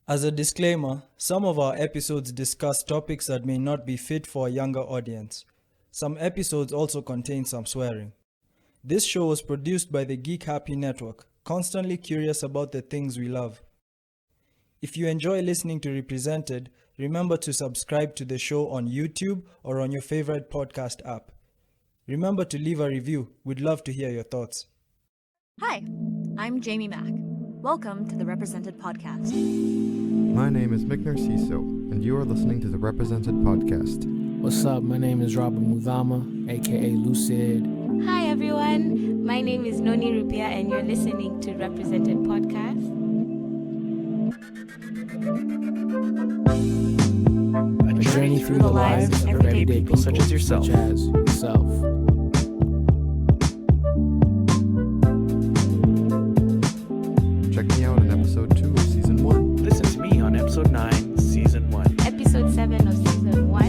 As a disclaimer, some of our episodes discuss topics that may not be fit for a younger audience. Some episodes also contain some swearing. This show was produced by the Geek Happy Network, constantly curious about the things we love. If you enjoy listening to Represented, remember to subscribe to the show on YouTube or on your favorite podcast app. Remember to leave a review. We'd love to hear your thoughts. Hi, I'm Jamie Mack. Welcome to the Represented Podcast. My name is Mick Narciso, and you are listening to the Represented Podcast. What's up? My name is Robert Mudhama, aka Lucid. Hi everyone, my name is Noni Rupia and you're listening to Represented Podcast. A journey through the lives of everyday people such as yourself. Check me out in episode 2 of season 1. Listen to me on episode 9, season 1. Episode 7 of season 1.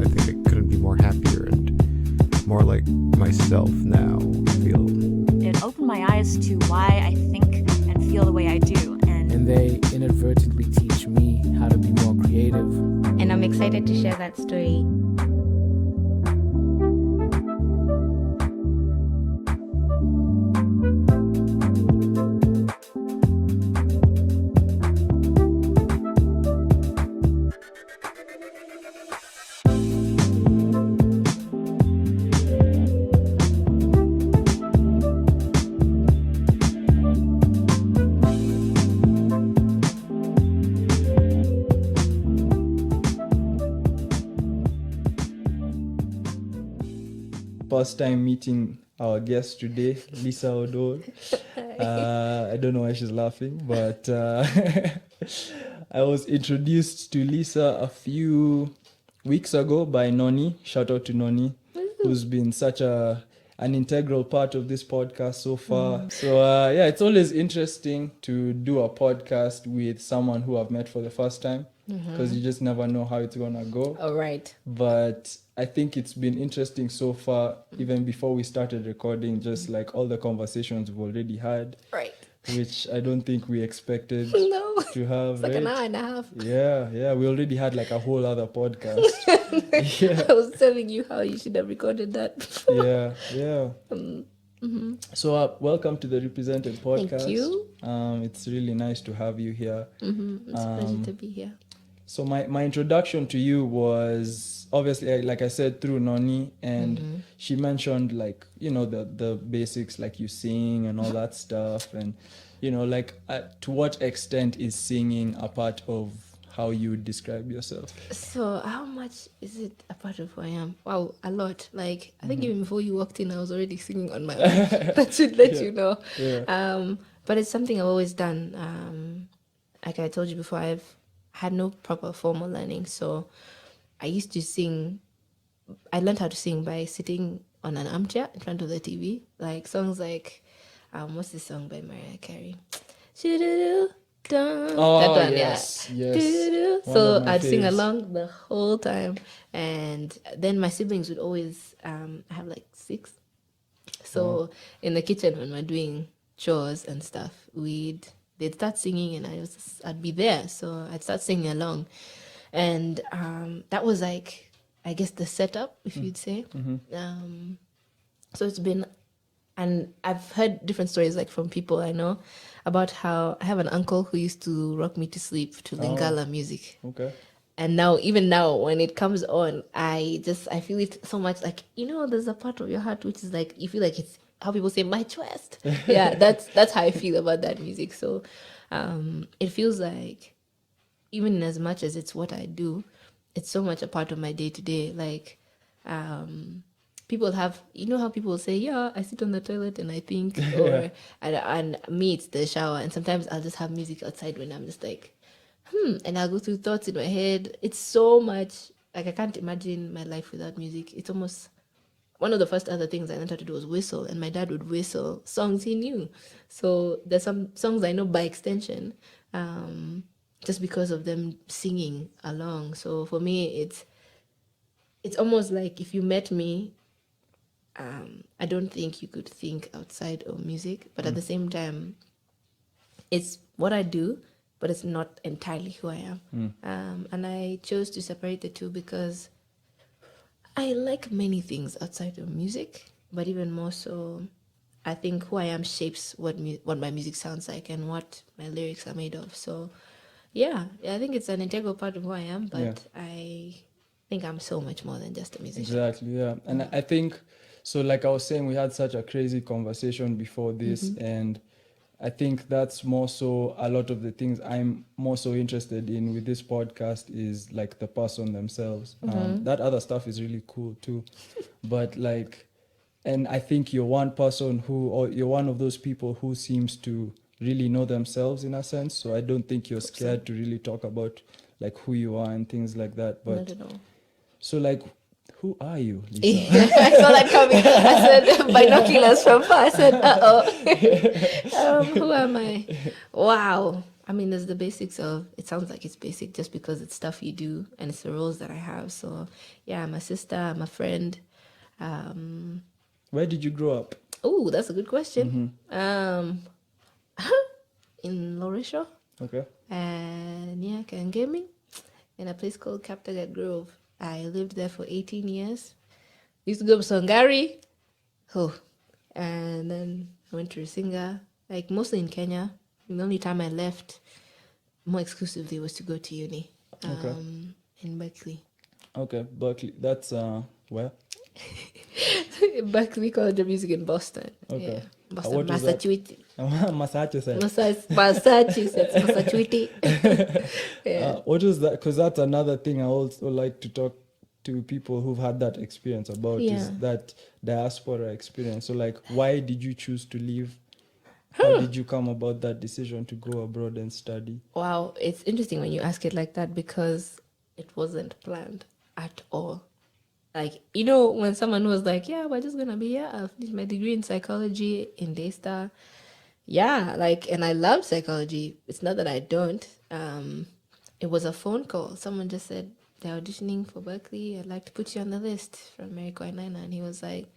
I think I couldn't be more happier and more like myself now. I feel. It opened my eyes to why I think and feel the way I do, And they inadvertently teach me how to be more creative. And I'm excited to share that story. First time meeting our guest today, Lisa Oduor. I don't know why she's laughing, but I was introduced to Lisa a few weeks ago by Noni. Shout out to Noni, who's been such an integral part of this podcast so far. So it's always interesting to do a podcast with someone who I've met for the first time, because you just never know how it's gonna go. All right. But I think it's been interesting so far, even before we started recording, just like all the conversations we've already had, Right. which I don't think we expected No. to have. It's like an right? hour and a half. Yeah, we already had like a whole other podcast. I was telling you how you should have recorded that before. Yeah. So welcome to the Represented Podcast. Thank you. It's really nice to have you here. It's a pleasure to be here. So my introduction to you was obviously, like I said, through Noni, and she mentioned like, the basics, like you sing and all that stuff, and to what extent is singing a part of how you describe yourself? So how much is it a part of who I am? Wow, a lot. Like I think even before you walked in, I was already singing on my own. That should let you know. Yeah. But it's something I've always done. Like I told you before, I've had no proper formal learning. So I used to sing. I learned how to sing by sitting on an armchair in front of the TV. Like songs like, what's this song by Mariah Carey? Shoo-doo-doo, dun. Oh, That one, yes. Doo-doo-doo. One So of my I'd sing faves. along the whole time. And then my siblings would always have like 6. So in the kitchen when we're doing chores and stuff, they'd start singing and I'd be there. So I'd start singing along. And that was like, I guess, the setup, if you'd say. So it's been, and I've heard different stories like from people I know about how I have an uncle who used to rock me to sleep to Lingala music. Okay. And now, even now, when it comes on, I feel it so much. Like, there's a part of your heart which is like, you feel like it's how people say my chest. Yeah, that's how I feel about that music. So it feels like, even as much as it's what I do, it's so much a part of my day to day. Like, people have, how people say, yeah, I sit on the toilet and I think, or and me, it's the shower. And sometimes I'll just have music outside when I'm just like, and I'll go through thoughts in my head. It's so much, like I can't imagine my life without music. It's almost one of the first other things I learned how to do was whistle, and my dad would whistle songs he knew. So there's some songs I know by extension, just because of them singing along. So for me, it's almost like if you met me I don't think you could think outside of music, but at the same time, it's what I do, but it's not entirely who I am. And I chose to separate the two because I like many things outside of music, but even more so, I think who I am shapes what my music sounds like and what my lyrics are made of. So, yeah, I think it's an integral part of who I am, but I think I'm so much more than just a musician. Exactly, yeah. And I think, so like I was saying, we had such a crazy conversation before this, and I think that's more so a lot of the things I'm more so interested in with this podcast is like the person themselves. That other stuff is really cool too. But like, and I think you're one person or you're one of those people who seems to really know themselves in a sense. So I don't think you're scared to really talk about like who you are and things like that. But Not at all. so like, who are you, Lisa? I saw that coming. I said, binoculars from far. I said, uh-oh. Who am I? Wow. I mean, there's the basics of, it sounds like it's basic just because it's stuff you do and it's the roles that I have. So, yeah, I'm a sister, I'm a friend. Where did you grow up? Oh, that's a good question. In Lorisho Okay. and near Kangemi, in a place called Kaptagat Grove. I lived there for 18 years. Used to go to Songari. And then I went to Rusinga, like mostly in Kenya. The only time I left more exclusively was to go to uni in Berklee. Okay, Berklee. That's where? Berklee College of Music in Boston. Okay. Yeah. What Boston, is that? Massachusetts. Massachusetts. Massachusetts. Yeah. What is that? Because that's another thing I also like to talk to people who've had that experience about is that diaspora experience. So like, why did you choose to leave? How did you come about that decision to go abroad and study? Wow, it's interesting when you ask it like that because it wasn't planned at all. Like, you know, when someone was like, yeah, we're just going to be here. I'll finish my degree in psychology in Daystar. Yeah, like, and I love psychology. It's not that I don't. It was a phone call. Someone just said, they're auditioning for Berklee. I'd like to put you on the list from America Nina. And he was like,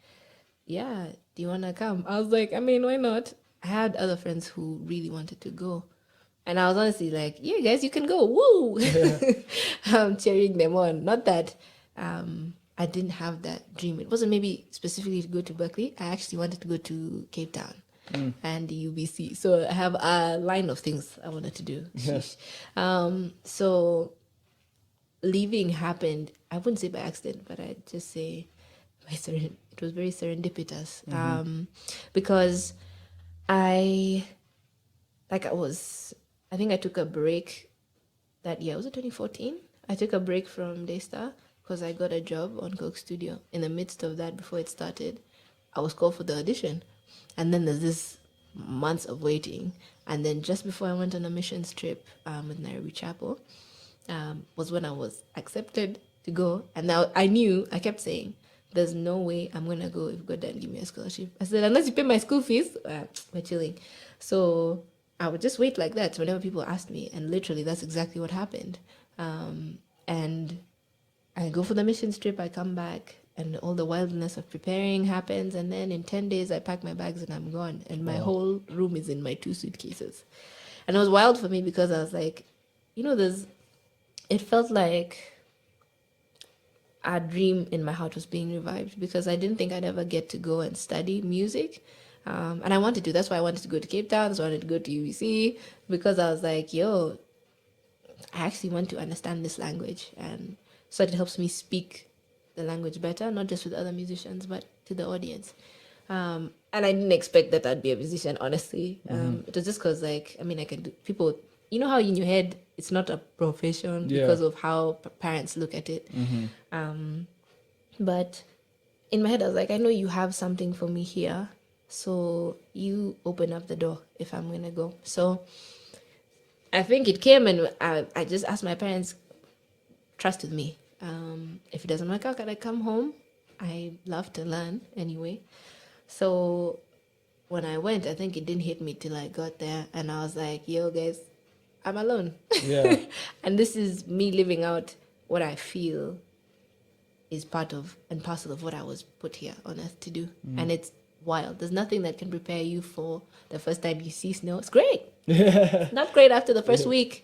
yeah, do you want to come? I was like, I mean, why not? I had other friends who really wanted to go. And I was honestly like, yeah, guys, you can go. Woo! I'm cheering them on. Not that I didn't have that dream. It wasn't maybe specifically to go to Berklee. I actually wanted to go to Cape Town and the UBC. So I have a line of things I wanted to do. Yes. So leaving happened, I wouldn't say by accident, but I'd just say it was very serendipitous. Because I think I took a break that year. Was it 2014? I took a break from Daystar because I got a job on Coke Studio. In the midst of that, before it started, I was called for the audition. And then there's this months of waiting. And then just before I went on a missions trip with Nairobi Chapel, was when I was accepted to go. And now I kept saying, there's no way I'm going to go if God doesn't give me a scholarship. I said, unless you pay my school fees, we're chilling. So I would just wait like that whenever people asked me. And literally, that's exactly what happened. And I go for the missions trip, I come back, and all the wildness of preparing happens. And then in 10 days, I pack my bags and I'm gone. And my whole room is in my 2 suitcases. And it was wild for me because I was like, you know, it felt like a dream in my heart was being revived because I didn't think I'd ever get to go and study music. And I wanted to. That's why I wanted to go to Cape Town. So I wanted to go to UBC because I was like, yo, I actually want to understand this language. And so it helps me speak the language better, not just with other musicians, but to the audience. And I didn't expect that I'd be a musician, honestly. It was just because, like, I mean, I can do, people, you know how in your head, it's not a profession because of how parents look at it. But in my head, I was like, I know you have something for me here. So you open up the door if I'm going to go. So I think it came and I just asked my parents, trust with me. If it doesn't work out, can I come home? I love to learn anyway. So when I went, I think it didn't hit me till I got there. And I was like, yo, guys, I'm alone. Yeah. And this is me living out what I feel is part of and parcel of what I was put here on earth to do. And it's wild. There's nothing that can prepare you for the first time you see snow. It's great. Not great after the first week.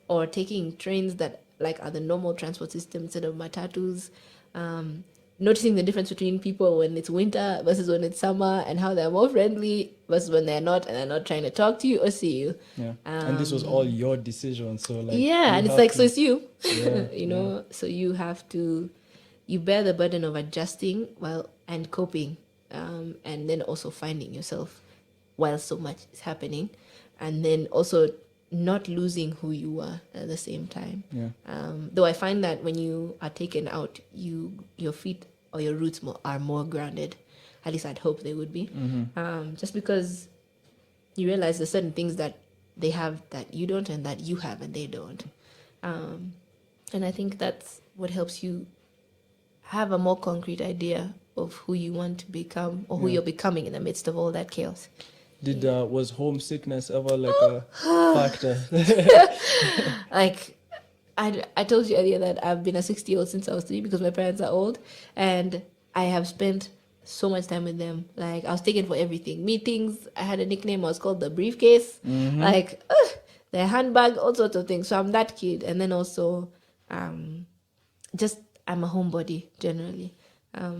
Or taking trains that like are the normal transport system instead of matatus. Noticing the difference between people when it's winter versus when it's summer, and how they're more friendly versus when they're not, and they're not trying to talk to you or see you. And this was all your decision, so like And it's like, so it's you. Yeah, you know, so you have to, you bear the burden of adjusting and coping, and then also finding yourself while so much is happening, and then also not losing who you are at the same time. Though I find that when you are taken out, your feet or your roots are more grounded. At least I'd hope they would be. Just because you realize there's certain things that they have that you don't, and that you have and they don't. And I think that's what helps you have a more concrete idea of who you want to become, or who you're becoming in the midst of all that chaos. Was homesickness ever like a factor? Like, I told you earlier that I've been a 60-year-old since I was 3 because my parents are old, and I have spent so much time with them. Like, I was taken for everything. Meetings, I had a nickname, I was called the briefcase. Like, the handbag, all sorts of things. So I'm that kid. And then also, I'm a homebody generally.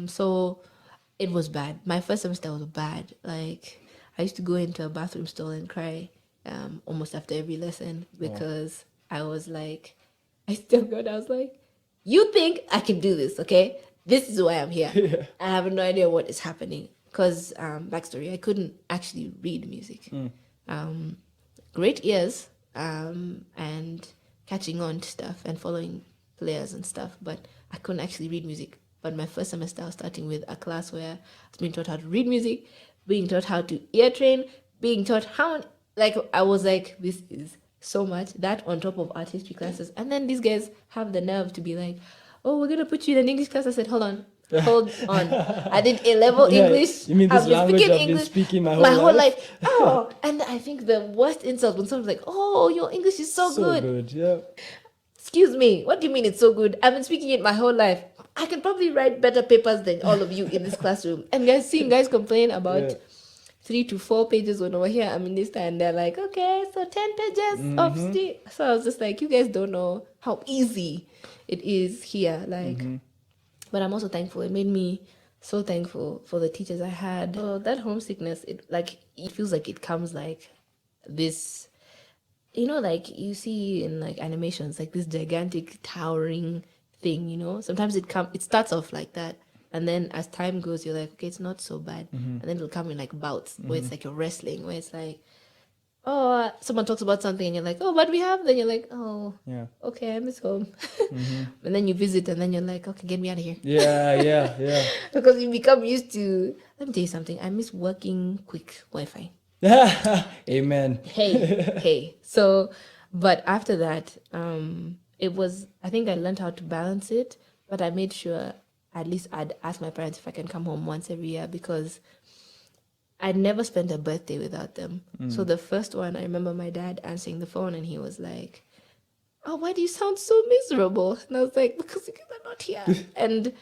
So it was bad. My first semester was bad. Like, I used to go into a bathroom stall and cry almost after every lesson because I was like, I was like, you think I can do this, okay? This is why I'm here. I have no idea what is happening. Because, backstory, I couldn't actually read music. Great ears and catching on to stuff and following players and stuff, but I couldn't actually read music. But my first semester, I was starting with a class where I was being taught how to read music, being taught how to ear train, being taught how, like, I was like, this is so much. That on top of art history classes. And then these guys have the nerve to be like, oh, we're going to put you in an English class. I said, hold on. I did A-level English. You mean this language I've been English speaking my whole life? Oh, and I think the worst insult when someone's like, oh, your English is so good. So good, yeah. Excuse me, what do you mean it's so good? I've been speaking it my whole life. I can probably write better papers than all of you in this classroom. And seeing guys complain about 3 to 4 pages when over here, I'm in this time, they're like, okay, so 10 pages of street. So I was just like, you guys don't know how easy it is here. Like, but I'm also thankful. It made me so thankful for the teachers I had. So that homesickness, it feels like it comes like this, you know, like you see in like animations, like this gigantic towering thing, you know. Sometimes it starts off like that, and then as time goes, you're like, okay, it's not so bad, and then it'll come in like bouts where it's like you're wrestling, where it's like, oh, someone talks about something and you're like, oh, what we have? Then you're like, oh, okay, I miss home. And then you visit and then you're like, okay, get me out of here. Yeah. Because you become used to, let me tell you something, I miss working quick Wi-Fi. Amen. Hey. So, but after that, it was, I think I learned how to balance it, but I made sure at least I'd ask my parents if I can come home once every year, because I'd never spent a birthday without them. So the first one, I remember my dad answering the phone and he was like, oh, why do you sound so miserable? And I was like, because you guys are not here. And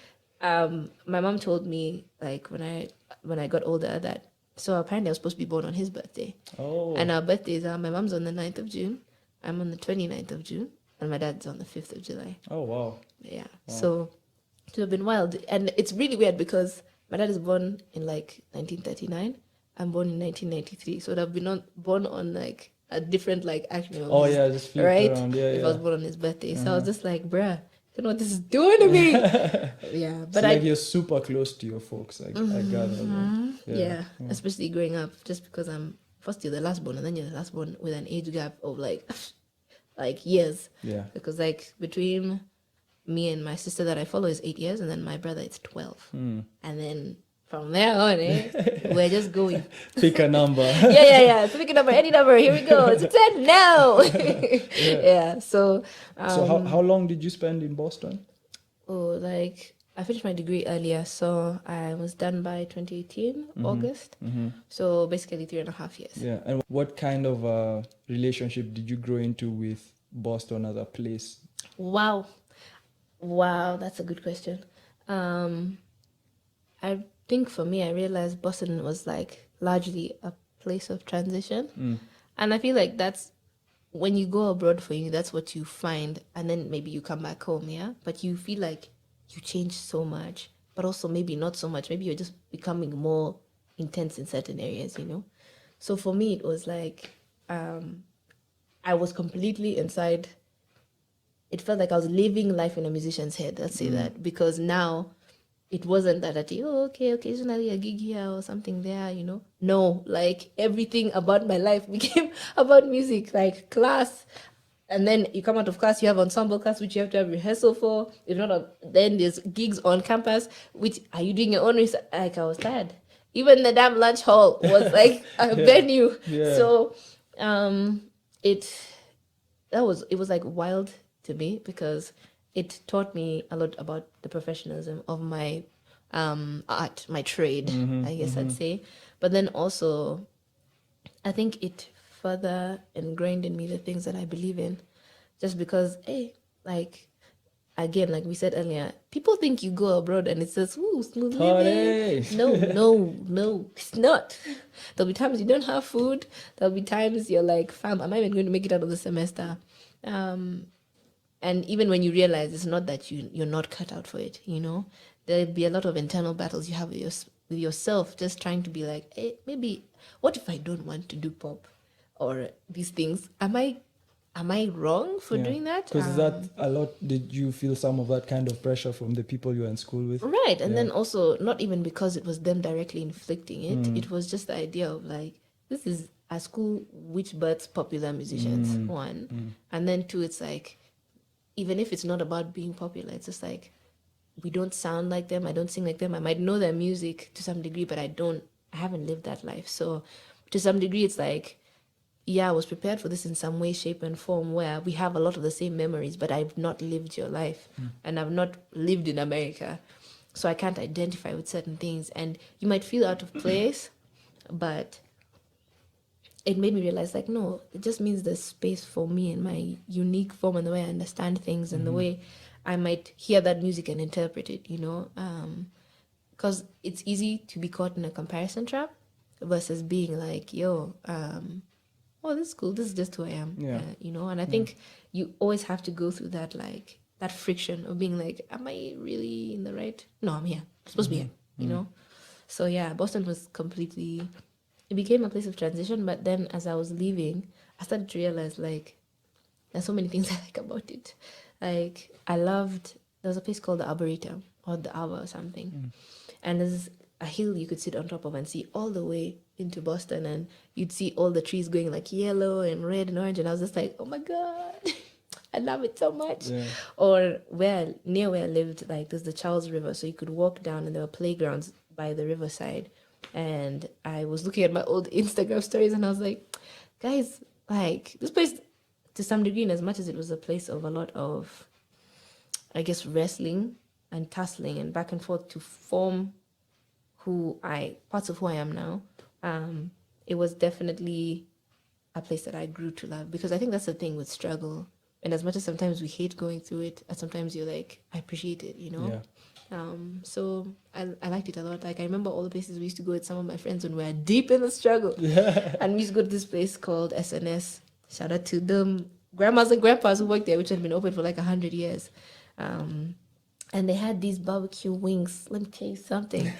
my mom told me, like, when I got older, that, so apparently I was supposed to be born on his birthday. Oh. And our birthdays are, my mom's on the 9th of June, I'm on the 29th of June, and my dad's on the 5th of July. Oh, wow. Yeah. Wow. So it would have been wild. And it's really weird because my dad is born in like 1939. I'm born in 1993. So it would have been born on like a different like action. Oh, yeah, just flip right? around. Yeah, if I was born on his birthday. So I was just like, bruh, you know what this is doing to me. Yeah. But so like you're super close to your folks. I gather. Like, yeah. Especially growing up, just because I'm first you're the last born and then you're the last born with an age gap of like years. Yeah. Because like between me and my sister that I follow is 8 years, and then my brother it's 12. And then from there on, we're just going. Pick a number. Yeah. So pick a number, any number. Here we go. It's a 10 now. Yeah. So. So how long did you spend in Boston? Oh, like I finished my degree earlier, so I was done by 2018 August. So basically 3.5 years. Yeah. And what kind of relationship did you grow into with Boston as a place? Wow. Wow, that's a good question. I think for me, I realized Boston was like largely a place of transition. And I feel like that's when you go abroad for uni, that's what you find. And then maybe you come back home, yeah? But you feel like you change so much, but also maybe not so much. Maybe you're just becoming more intense in certain areas, you know? So for me, it was like I was completely inside. It felt like I was living life in a musician's head, let's say that, because now it wasn't that okay, occasionally a gig here or something there, you know. No, like everything about my life became about music, like class. And then you come out of class, you have ensemble class, which you have to have rehearsal for. If not, then there's gigs on campus, which are you doing your own research? Like I was tired. Even the damn lunch hall was like a venue. Yeah. So it was like wild to me because it taught me a lot about the professionalism of my art, my trade, I guess I'd say. But then also, I think it further ingrained in me the things that I believe in, just because, hey, like, again, like we said earlier, people think you go abroad and it says, ooh, smooth living. Party. No, it's not. There'll be times you don't have food. There'll be times you're like, fam, am I even going to make it out of the semester? And even when you realize it's not that you're not cut out for it, you know, there'll be a lot of internal battles you have with yourself, just trying to be like, hey, maybe, what if I don't want to do pop or these things? Am I wrong for doing that? Because that a lot, did you feel some of that kind of pressure from the people you were in school with? Right. And then also, not even because it was them directly inflicting it, it was just the idea of like, this is a school which births popular musicians, one. And then two, it's like, even if it's not about being popular, it's just like, we don't sound like them. I don't sing like them. I might know their music to some degree, but I haven't lived that life. So to some degree, it's like, yeah, I was prepared for this in some way, shape, and form where we have a lot of the same memories, but I've not lived your life and I've not lived in America. So I can't identify with certain things. And you might feel out of place, but it made me realize, like, no, it just means there's space for me in my unique form and the way I understand things and the way I might hear that music and interpret it, you know? Because it's easy to be caught in a comparison trap versus being like, yo, oh, this is cool. This is just who I am, you know? And I think you always have to go through that, like, that friction of being like, am I really in the right? No, I'm here. I'm supposed to be here, you know? So, yeah, Boston was completely... It became a place of transition, but then as I was leaving, I started to realize, like, there's so many things I like about it. Like, there was a place called the Arboretum, or the Arbor or something. And there's a hill you could sit on top of and see all the way into Boston, and you'd see all the trees going like yellow and red and orange, and I was just like, oh my God, I love it so much. Yeah. Or near where I lived, like, there's the Charles River, so you could walk down and there were playgrounds by the riverside. And I was looking at my old Instagram stories and I was like, guys, like, this place, to some degree, in as much as it was a place of a lot of, I guess, wrestling and tussling and back and forth to form parts of who I am now, it was definitely a place that I grew to love. Because I think that's the thing with struggle. And as much as sometimes we hate going through it, sometimes you're like, I appreciate it, you know? Yeah. So I liked it a lot. Like, I remember all the places we used to go with some of my friends when we were deep in the struggle. Yeah. And we used to go to this place called SNS. Shout out to them grandmas and grandpas who worked there, which had been open for like 100 years. And they had these barbecue wings. Let me tell you something.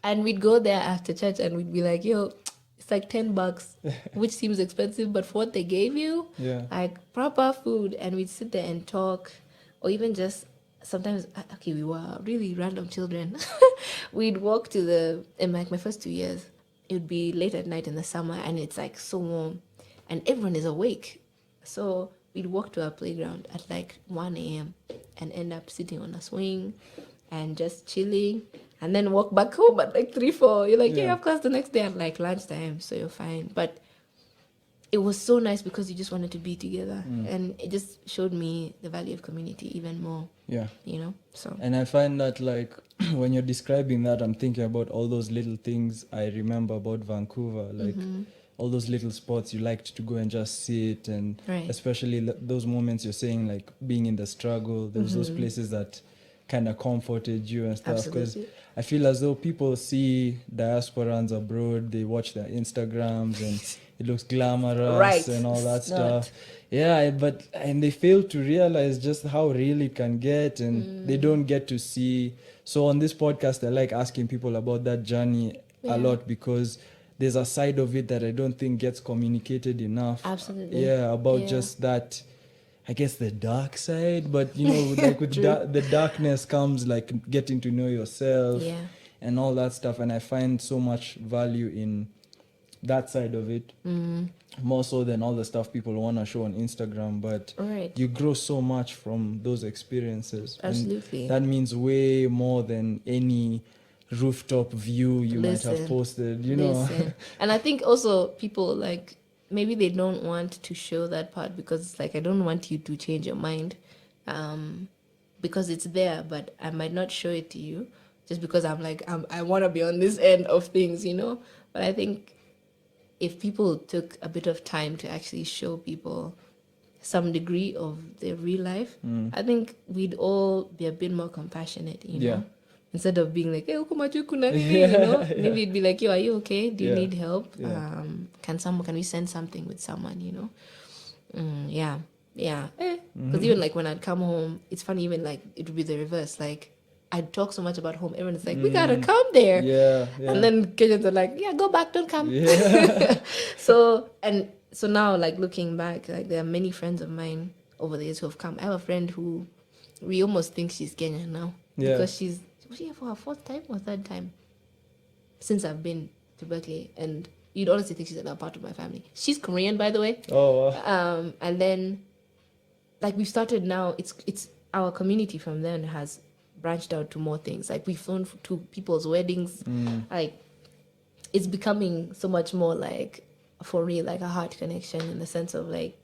And we'd go there after church and we'd be like, yo, it's like $10, which seems expensive, but for what they gave you, like proper food. And we'd sit there and talk, or even just sometimes, okay, we were really random children. We'd walk in like my first 2 years, it would be late at night in the summer and it's like so warm and everyone is awake. So we'd walk to our playground at like 1 a.m. and end up sitting on a swing and just chilling, and then walk back home at like 3, 4. You're like, yeah, you have class the next day at like lunchtime, so you're fine. But it was so nice because you just wanted to be together. And it just showed me the value of community even more. Yeah. You know? So. And I find that, like, when you're describing that, I'm thinking about all those little things I remember about Vancouver. Like, all those little spots you liked to go and just sit, and Right. especially those moments you're saying, like being in the struggle, there's those places that kind of comforted you and stuff. Because Absolutely. I feel as though people see diasporans abroad, they watch their Instagrams and it looks glamorous Right. and all that It's not. stuff. Yeah, and they fail to realize just how real it can get, and they don't get to see. So on this podcast, I like asking people about that journey a lot, because there's a side of it that I don't think gets communicated enough. Absolutely. Yeah, about Yeah. just that, I guess, the dark side. But like with the darkness comes like getting to know yourself Yeah. and all that stuff. And I find so much value in that side of it, more so than all the stuff people want to show on Instagram. But Right. you grow so much from those experiences. And Absolutely. that means way more than any rooftop view you might have Listen. posted, you know. Listen. And I think also people like maybe they don't want to show that part because it's like I don't want you to change your mind, because it's there, but I might not show it to you just because I'm like I want to be on this end of things, you know. But I think if people took a bit of time to actually show people some degree of their real life, I think we'd all be a bit more compassionate, you know. Yeah. Instead of being like, hey, uko macho kuna nini, you know, maybe it'd be like, yo, are you okay? Do you Yeah. need help? Yeah. Can we send something with someone, you know? Yeah. Because even like when I'd come home, it's funny, even like it would be the reverse. Like I'd talk so much about home, everyone's like, we gotta come there. Yeah. And then Kenyans are like, yeah, go back, don't come. Yeah. So now, like looking back, like there are many friends of mine over the years who have come. I have a friend who we almost think she's Kenyan now. Yeah. Because was she here for her fourth time or third time since I've been to Berklee, and you'd honestly think she's another part of my family. She's Korean, by the way. Oh, wow. And then like we've started now, it's our community from then has branched out to more things. Like we've flown to people's weddings. Like it's becoming so much more like for real, like a heart connection, in the sense of like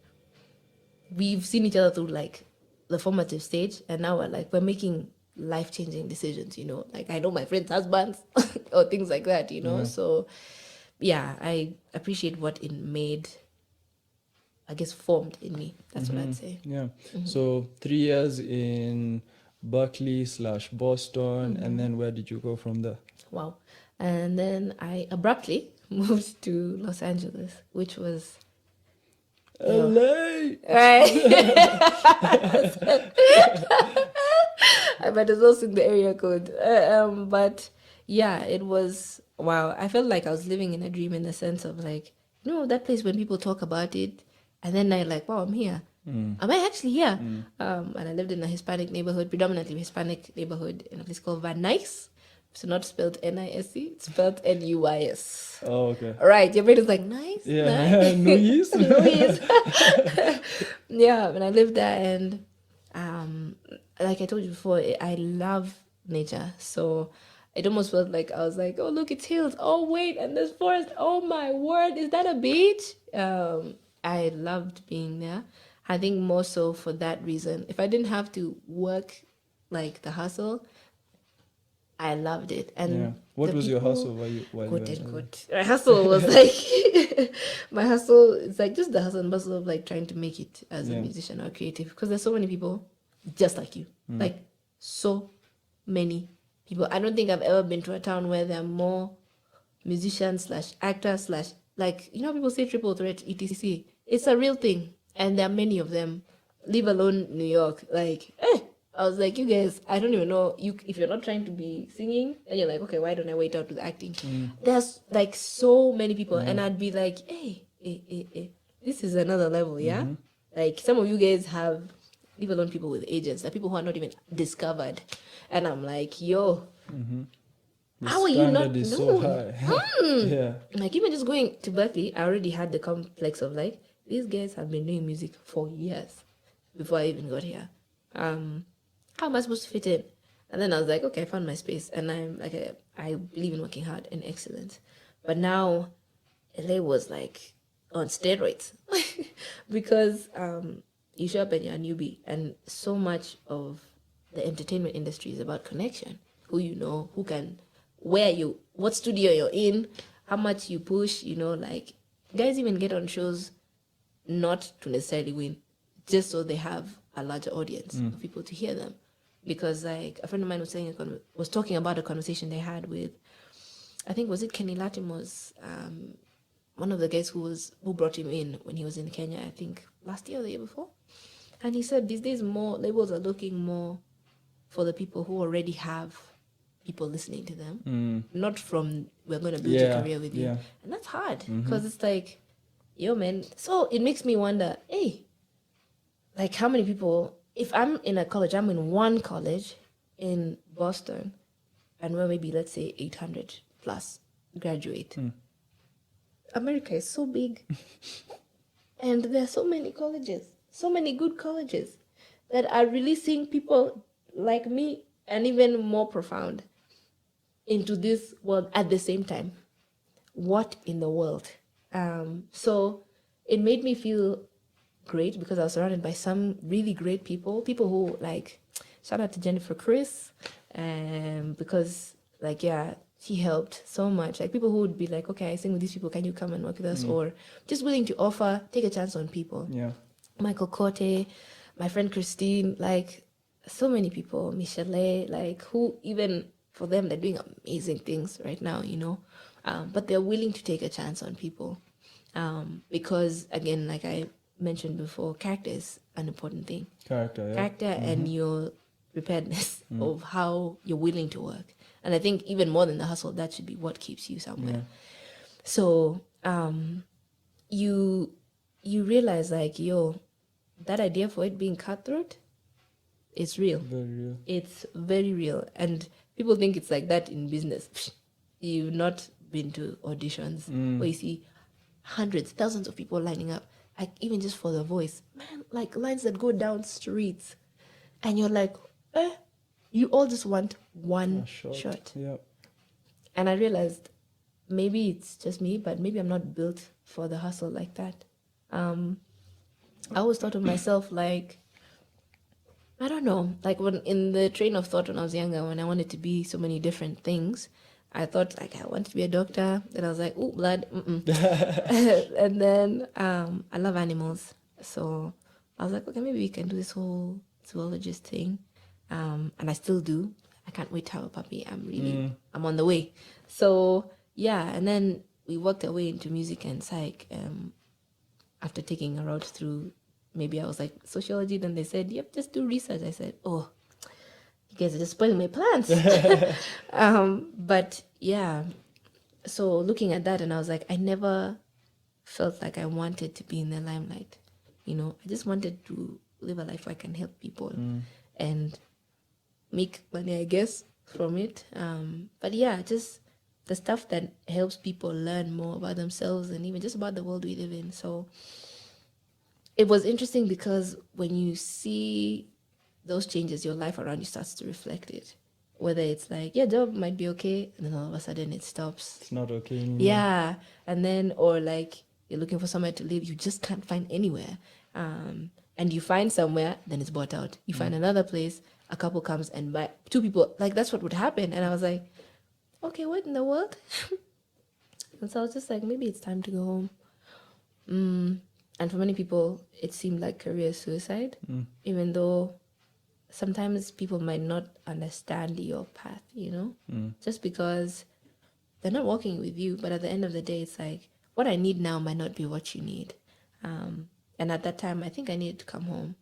we've seen each other through like the formative stage, and now we're making life-changing decisions, you know, like I know my friends' husbands or things like that, you know. So yeah, I appreciate what it made, I guess, formed in me. That's what I'd say. Yeah. So 3 years in Berklee/Boston, and then where did you go from there? Wow. And then I abruptly moved to Los Angeles, which was LA. right. I might as well sing the area code. But yeah, it was wow. I felt like I was living in a dream, in the sense of like, you know, that place when people talk about it, and then I like, wow, I'm here. Am I actually here? And I lived in a Hispanic neighborhood, predominantly Hispanic neighborhood, in a place called Van Nuys. So not spelled N-I-S-E, it's spelled N-U-Y-S. Oh, okay. All right, your brain is like, nice. Yeah. Nice. Nuys. Nuys. Yeah, and I lived there, and like I told you before, I love nature. So it almost felt like I was like, oh, look, it's hills. Oh, wait, and there's forest. Oh, my word, is that a beach? I loved being there. I think more so for that reason. If I didn't have to work like the hustle, I loved it. And Yeah. What the was your people- hustle while you were Good there? and good. My hustle was like my hustle is like just the hustle and bustle of like trying to make it as a Yeah. musician or creative, because there's so many people just like you. Like so many people. I don't think I've ever been to a town where there are more musicians / actors / like, you know, people say triple threat, etc. It's a real thing, and there are many of them. Leave alone New York. Like, I was like, you guys, I don't even know you if you're not trying to be singing, and you're like, okay, why don't I wait out with acting? There's like so many people, and I'd be like, hey, this is another level, yeah. Like some of you guys have, leave alone people with agents, like people who are not even discovered, and I'm like, yo, The how are you not standard is so known? high. Yeah. Like even just going to Berklee, I already had the complex of like, these guys have been doing music for years before I even got here. How am I supposed to fit in? And then I was like, okay, I found my space, and I'm like, I believe in working hard and excellence. But now, LA was like on steroids because you show up and you're a newbie, and so much of the entertainment industry is about connection. Who you know, who can, what studio you're in, how much you push, you know, like guys even get on shows not to necessarily win, just so they have a larger audience of people to hear them. Because like a friend of mine was talking about a conversation they had with, I think was it Kenny Latimore's, one of the guys who brought him in when he was in Kenya, I think last year or the year before. And he said these days more labels are looking more for the people who already have people listening to them, not from we're going to build a career with you. And that's hard because it's like, yo man. So it makes me wonder, hey, like how many people, if I'm in a college, I'm in one college in Boston, and where maybe let's say 800 plus graduate. America is so big. And there are so many colleges, so many good colleges that are releasing people like me and even more profound into this world at the same time. What in the world? So it made me feel great because I was surrounded by some really great people who like, shout out to Jennifer Chris, because like, yeah, she helped so much. Like people who would be like, okay, I sing with these people, can you come and work with us? Or just willing to offer, take a chance on people. Yeah. Michael Cote, my friend Christine, like so many people, Michelle, like who even for them, they're doing amazing things right now, you know, but they're willing to take a chance on people. Because again, like I mentioned before, character is an important thing. Character and your preparedness of how you're willing to work. And I think even more than the hustle, that should be what keeps you somewhere. So you realize like, yo, that idea for it being cutthroat, it's real. Very real. It's very real. And people think it's like that in business. You've not been to auditions where you see hundreds, thousands of people lining up, like even just for the voice. Man, like lines that go down streets. And you're like, you all just want one shot. Yeah. And I realized maybe it's just me, but maybe I'm not built for the hustle like that. I always thought of myself like, I don't know, like when in the train of thought when I was younger, when I wanted to be so many different things, I thought like I wanted to be a doctor. Then I was like, ooh, blood. And then I love animals. So I was like, okay, maybe we can do this whole zoologist thing. And I still do. I can't wait to have a puppy. I'm on the way. So yeah, and then we worked our way into music and psych after taking a route through, maybe I was like sociology, then they said, yep, just do research. I said, oh, you guys are just spoiling my plans. But yeah, so looking at that and I was like, I never felt like I wanted to be in the limelight. You know, I just wanted to live a life where I can help people and make money, I guess, from it. But yeah, just the stuff that helps people learn more about themselves and even just about the world we live in. So it was interesting because when you see those changes, your life around you starts to reflect it. Whether it's like, yeah, job might be okay, and then all of a sudden it stops. It's not okay anymore. Yeah, and then, or like, you're looking for somewhere to live, you just can't find anywhere. And you find somewhere, then it's bought out. You find another place, a couple comes and buy, two people, like that's what would happen. And I was like, okay, what in the world? And so I was just like, maybe it's time to go home. And for many people, it seemed like career suicide, even though sometimes people might not understand your path, you know, just because they're not working with you. But at the end of the day, it's like, what I need now might not be what you need. And at that time, I think I needed to come home.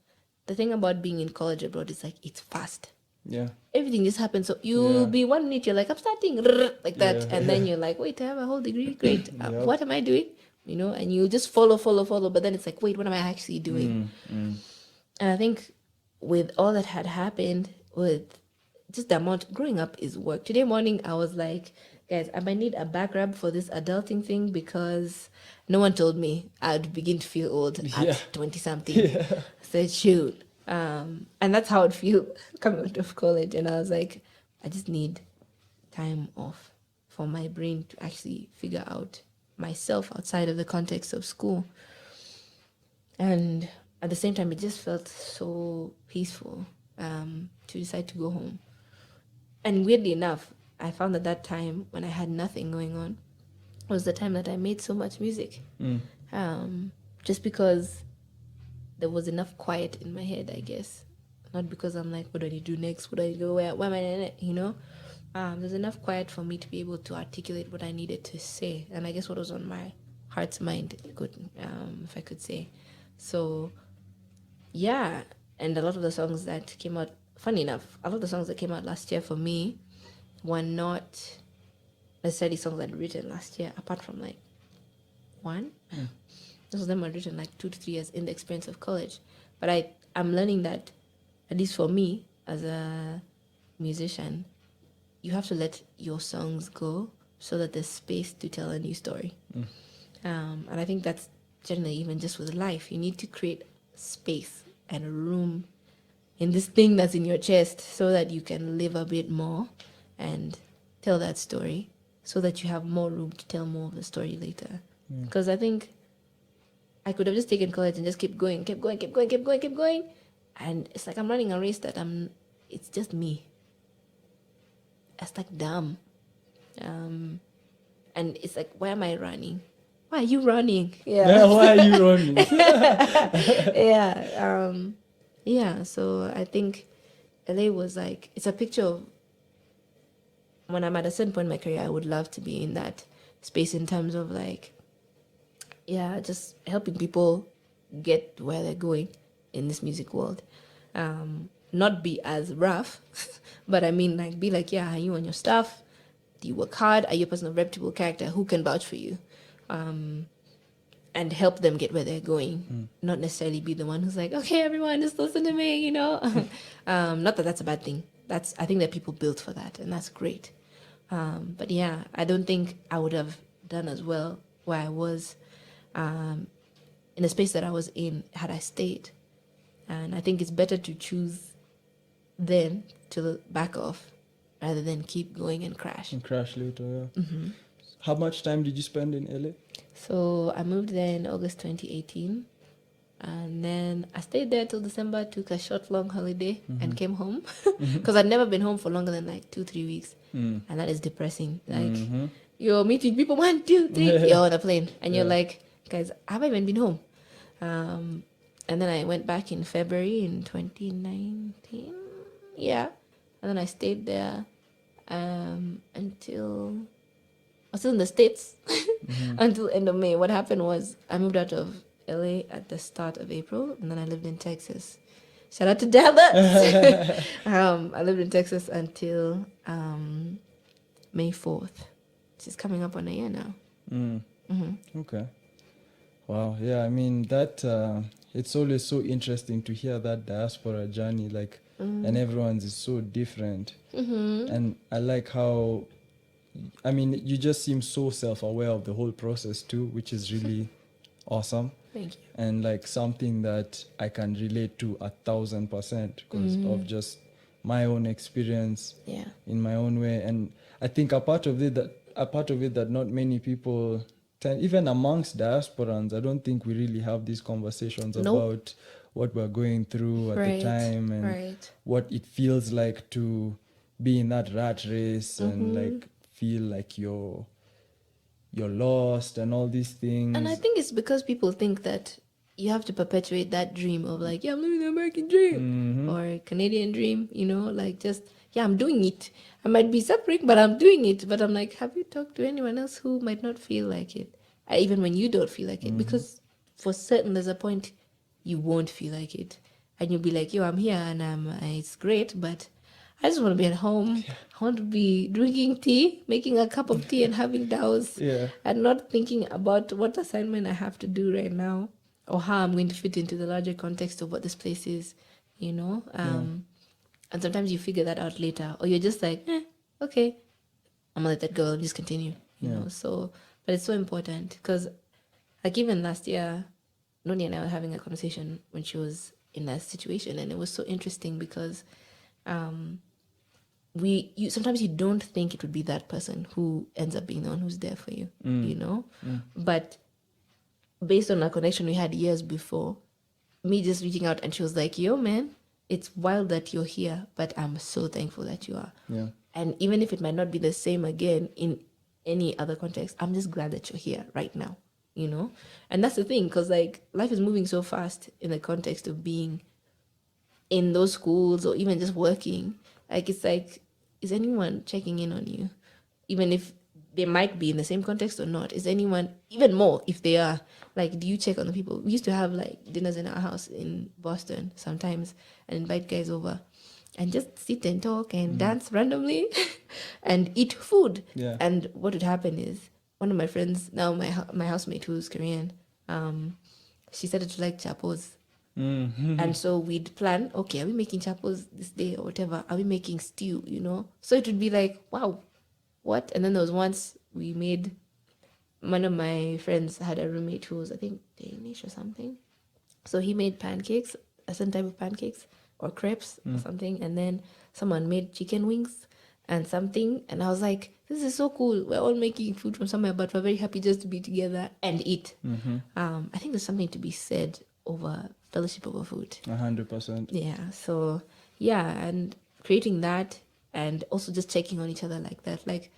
The thing about being in college abroad is like, it's fast. Yeah. Everything just happens. So you'll be 1 minute, you're like, I'm starting like that. Yeah. And then you're like, wait, I have a whole degree. Great. What am I doing? You know, and you just follow. But then it's like, wait, what am I actually doing? And I think with all that had happened, with just the amount, growing up is work. Today morning, I was like, guys, I might need a back rub for this adulting thing because no one told me I'd begin to feel old at 20-something. Yeah. I said, shoot. And that's how I'd feel coming out of college. And I was like, I just need time off for my brain to actually figure out myself outside of the context of school. And at the same time, it just felt so peaceful to decide to go home. And weirdly enough, I found at that time when I had nothing going on, was the time that I made so much music. Just because there was enough quiet in my head, I guess. Not because I'm like, what do I need to do next? What do I need to go? Where am I in it? You know? There's enough quiet for me to be able to articulate what I needed to say. And I guess what was on my heart's mind, if I could say. So, yeah. And a lot of the songs that came out, funny enough, a lot of the songs that came out last year for me were not necessarily songs I'd written last year, apart from like one. Most of them were written like 2 to 3 years in the experience of college. But I'm learning that, at least for me as a musician, you have to let your songs go so that there's space to tell a new story. And I think that's generally even just with life. You need to create space and room in this thing that's in your chest so that you can live a bit more and tell that story so that you have more room to tell more of the story later. Because I think I could have just taken college and just kept going. And it's like I'm running a race that it's just me. It's like dumb. And it's like, why am I running? Why are you running? Yeah, why are you running? Yeah. So I think LA was like, it's a picture of when I'm at a certain point in my career, I would love to be in that space in terms of like, just helping people get where they're going in this music world. Not be as rough, but I mean, like, be like, are you on your stuff? Do you work hard? Are you a person of reputable character? Who can vouch for you? And help them get where they're going. Not necessarily be the one who's like, okay, everyone, just listen to me, you know? Not that that's a bad thing. I think that people built for that, and that's great. But yeah, I don't think I would have done as well where I was in the space that I was in had I stayed. And I think it's better to choose then to back off rather than keep going and crash. And crash later, yeah. How much time did you spend in LA? So I moved there in August 2018. And then I stayed there till December, took a short, long holiday and came home. Because I'd never been home for longer than like 2-3 weeks. And that is depressing. Like, you're meeting people 1, 2, 3. You're on a plane. And you're like, guys, have I even been home? And then I went back in February in 2019. Yeah. And then I stayed there until... I was still in the States until end of May. What happened was I moved out of LA at the start of April, and then I lived in Texas. Shout out to Dallas. I lived in Texas until May 4th, which is coming up on a year now. Okay. Wow. Yeah, I mean, that it's always so interesting to hear that diaspora journey, like, and everyone's is so different. And I like how, I mean, you just seem so self-aware of the whole process too, which is really awesome. Thank you. And like something that I can relate to 1,000% because of just my own experience in my own way. And I think a part of it that not many people tend, even amongst diasporans, I don't think we really have these conversations about what we're going through at the time and what it feels like to be in that rat race and like feel like you're lost and all these things. And I think it's because people think that you have to perpetuate that dream of like, I'm living the American dream or Canadian dream, you know, like just, I'm doing it. I might be suffering, but I'm doing it. But I'm like, have you talked to anyone else who might not feel like it? Even when you don't feel like it, because for certain there's a point you won't feel like it. And you'll be like, I'm here and it's great, but I just want to be at home. I want to be drinking tea, making a cup of tea and having dows and not thinking about what assignment I have to do right now or how I'm going to fit into the larger context of what this place is, you know? And sometimes you figure that out later or you're just like, okay, I'm going to let that go and just continue, you know? So, but it's so important because like even last year, Noni and I were having a conversation when she was in that situation and it was so interesting because sometimes you don't think it would be that person who ends up being the one who's there for you, you know? But based on our connection we had years before, me just reaching out and she was like, yo, man, it's wild that you're here, but I'm so thankful that you are. And even if it might not be the same again in any other context, I'm just glad that you're here right now, you know? And that's the thing, because like life is moving so fast in the context of being in those schools or even just working. Like, it's like, is anyone checking in on you? Even if they might be in the same context or not. Is anyone, even more if they are, like, do you check on the people? We used to have like dinners in our house in Boston sometimes and invite guys over and just sit and talk and dance randomly and eat food. Yeah. And what would happen is one of my friends, now my housemate who's Korean, she started to like chapos. And so we'd plan, okay, are we making chapos this day or whatever? Are we making stew, you know? So it would be like, wow, what? And then there was once we made, one of my friends had a roommate who was, I think, Danish or something. So he made pancakes, a certain type of pancakes or crepes or something. And then someone made chicken wings and something. And I was like, this is so cool. We're all making food from somewhere, but we're very happy just to be together and eat. I think there's something to be said over fellowship over food. 100%. Yeah. So, yeah. And creating that and also just checking on each other like that. Like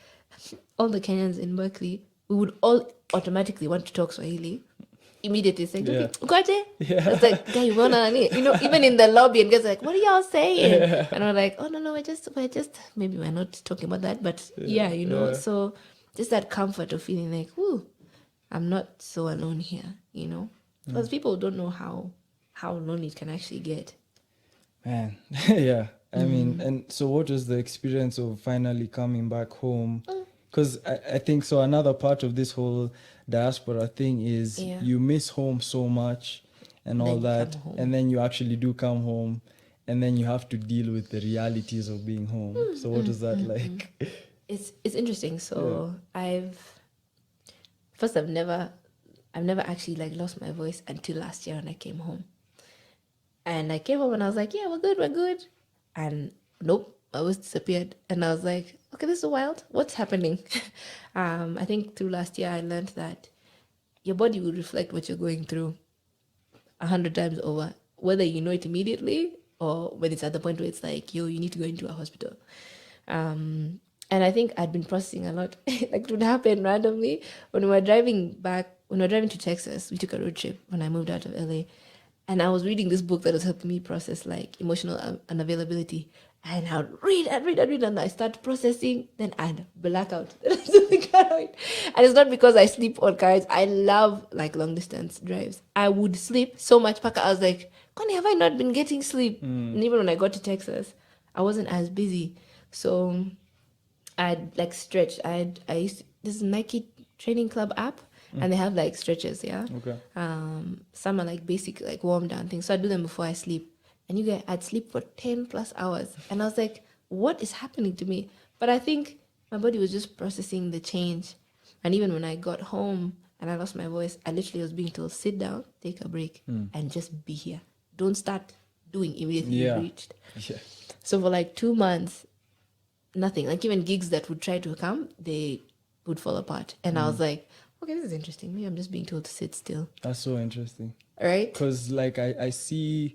all the Kenyans in Berklee, we would all automatically want to talk Swahili. Immediately it's like, okay, Ukoje? It's like, guy, you know, even in the lobby, and guys are like, what are y'all saying? And we're like, oh no, we're just maybe we're not talking about that, but yeah, you know. So just that comfort of feeling like, ooh, I'm not so alone here, you know, because people don't know how lonely it can actually get. Man, yeah. I mean, and so what was the experience of finally coming back home? Because I think so another part of this whole diaspora thing is you miss home so much and all that, and then you actually do come home, and then you have to deal with the realities of being home. So what is that like? It's interesting. So I've never actually like lost my voice until last year when I came home. And I came home and I was like, yeah, we're good. And nope, my voice disappeared. And I was like, okay, this is wild. What's happening? I think through last year, I learned that your body will reflect what you're going through 100 times over, whether you know it immediately or when it's at the point where it's like, yo, you need to go into a hospital. And I think I'd been processing a lot. Like it would happen randomly. When we were driving to Texas, we took a road trip when I moved out of LA. And I was reading this book that was helping me process like emotional unavailability. And I would read, and I start processing, then I'd black out. And it's not because I sleep on cars. I love like long distance drives. I would sleep so much. I was like, Connie, have I not been getting sleep? And even when I got to Texas, I wasn't as busy. So I'd like stretch. I used this Nike Training Club app. And they have like stretches, yeah. Okay. Some are like basic, like warm down things. So I do them before I sleep. And I'd sleep for 10 plus hours. And I was like, what is happening to me? But I think my body was just processing the change. And even when I got home and I lost my voice, I literally was being told, sit down, take a break, and just be here. Don't start doing immediately you've reached. Yeah. So for like 2 months, nothing. Like even gigs that would try to come, they would fall apart. And I was like, okay, this is interesting. Maybe I'm just being told to sit still. That's so interesting. Right? Because like I've seen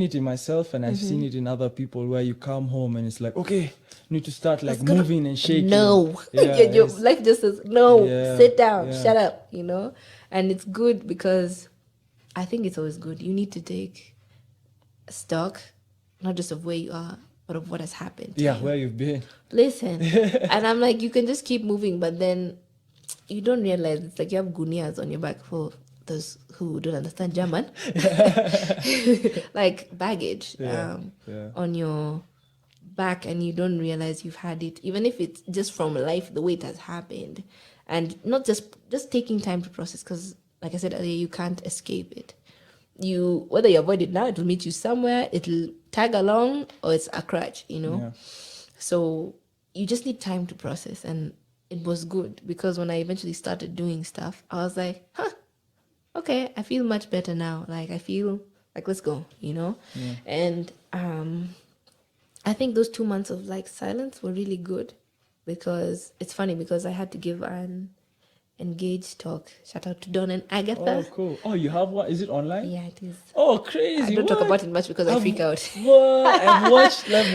it in myself, and I've seen it in other people where you come home and it's like, okay, you need to start like moving and shaking. No. Your life just says, no, sit down, shut up, you know? And it's good because I think it's always good. You need to take stock, not just of where you are, but of what has happened. Yeah, where you've been. Listen. And I'm like, you can just keep moving, but then you don't realize it's like you have gunias on your back for those who don't understand German. Like baggage on your back, and you don't realize you've had it, even if it's just from life, the way it has happened. And not just taking time to process, because like I said earlier, you can't escape it. Whether you avoid it now, it'll meet you somewhere, it'll tag along, or it's a crutch, you know? Yeah. So you just need time to process. And it was good because when I eventually started doing stuff, I was like, okay, I feel much better now. Like I feel like, let's go, you know? Yeah. And I think those 2 months of like silence were really good, because it's funny because I had to give an engaged talk. Shout out to Don and Agatha. Oh, cool. Oh, you have one? Is it online? Yeah, it is. Oh, crazy. I don't talk What? about it much because I freak out. What? I've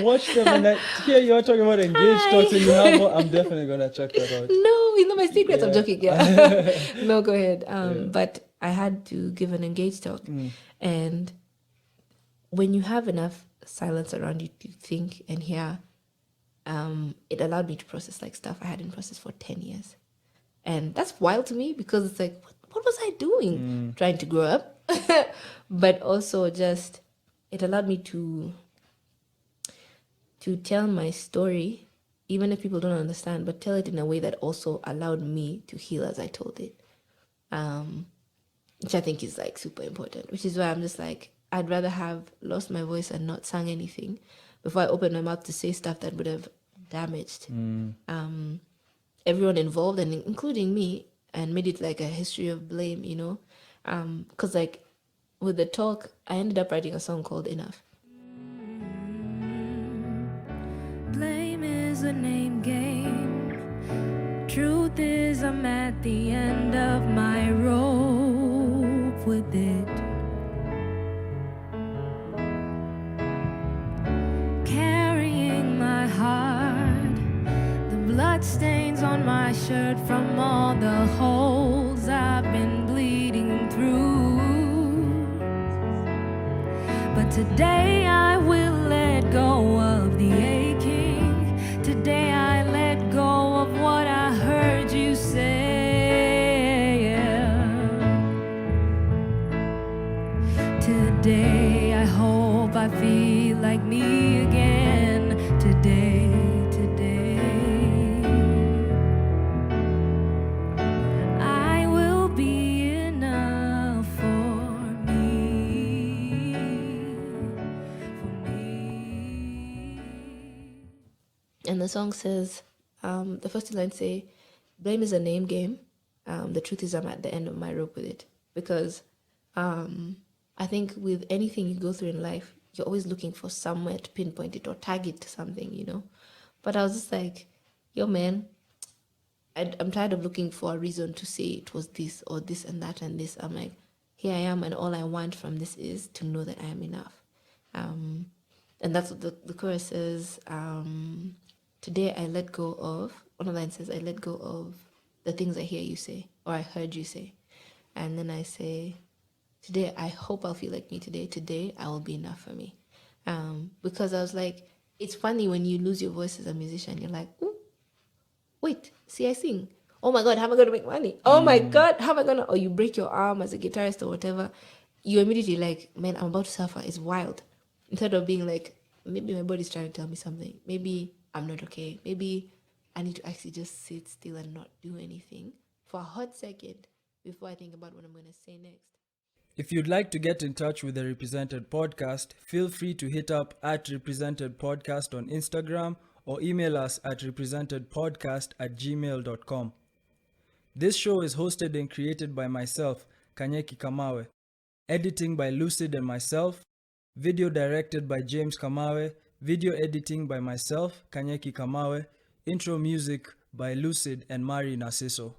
watched them, and here you are talking about engaged talks, and you have one. I'm definitely gonna check that out. No, you know my secrets. I'm Yeah. joking. Yeah. No, go ahead. Yeah. But I had to give an engaged talk, and when you have enough silence around you to think and hear, it allowed me to process like stuff I hadn't processed for 10 years. And that's wild to me because it's like, what was I doing? Trying to grow up. But also just, it allowed me to tell my story, even if people don't understand, but tell it in a way that also allowed me to heal as I told it. Which I think is like super important, which is why I'm just like, I'd rather have lost my voice and not sung anything before I opened my mouth to say stuff that would have damaged everyone involved, and including me, and made it like a history of blame, you know? Because like with the talk, I ended up writing a song called Enough. Blame is a name game. Truth is I'm at the end of my rope with it. Carrying my heart, the blood stains on my shirt from all the holes I've been bleeding through. But today I will let go of the aching. Today I let go of what I heard you say. Today I hope I feel like me again. Today. I will be enough for me. And the song says, the first two lines say, blame is a name game. The truth is I'm at the end of my rope with it. Because I think with anything you go through in life, you're always looking for somewhere to pinpoint it or tag it to something, you know? But I was just like, yo, man, I'm tired of looking for a reason to say it was this or this and that and this. I'm like, here I am, and all I want from this is to know that I am enough. And that's what the chorus says. Today I let go of, one of the lines says, I let go of the things I hear you say, or I heard you say. And then I say, today I hope I'll feel like me today. Today I will be enough for me. Because I was like, it's funny when you lose your voice as a musician, you're like, ooh, wait, see, I sing. Oh my God, how am I going to make money? Oh my God, how am I going to, or you break your arm as a guitarist or whatever. You immediately like, man, I'm about to suffer. It's wild. Instead of being like, maybe my body's trying to tell me something. Maybe I'm not okay. Maybe I need to actually just sit still and not do anything for a hot second before I think about what I'm going to say next. If you'd like to get in touch with the Represented Podcast, feel free to hit up at Represented Podcast on Instagram or email us at representedpodcast@gmail.com. This show is hosted and created by myself, Kanyeki Kamawe. Editing by Lucid and myself. Video directed by James Kamawe. Video editing by myself, Kanyeki Kamawe. Intro music by Lucid and Mari Narciso.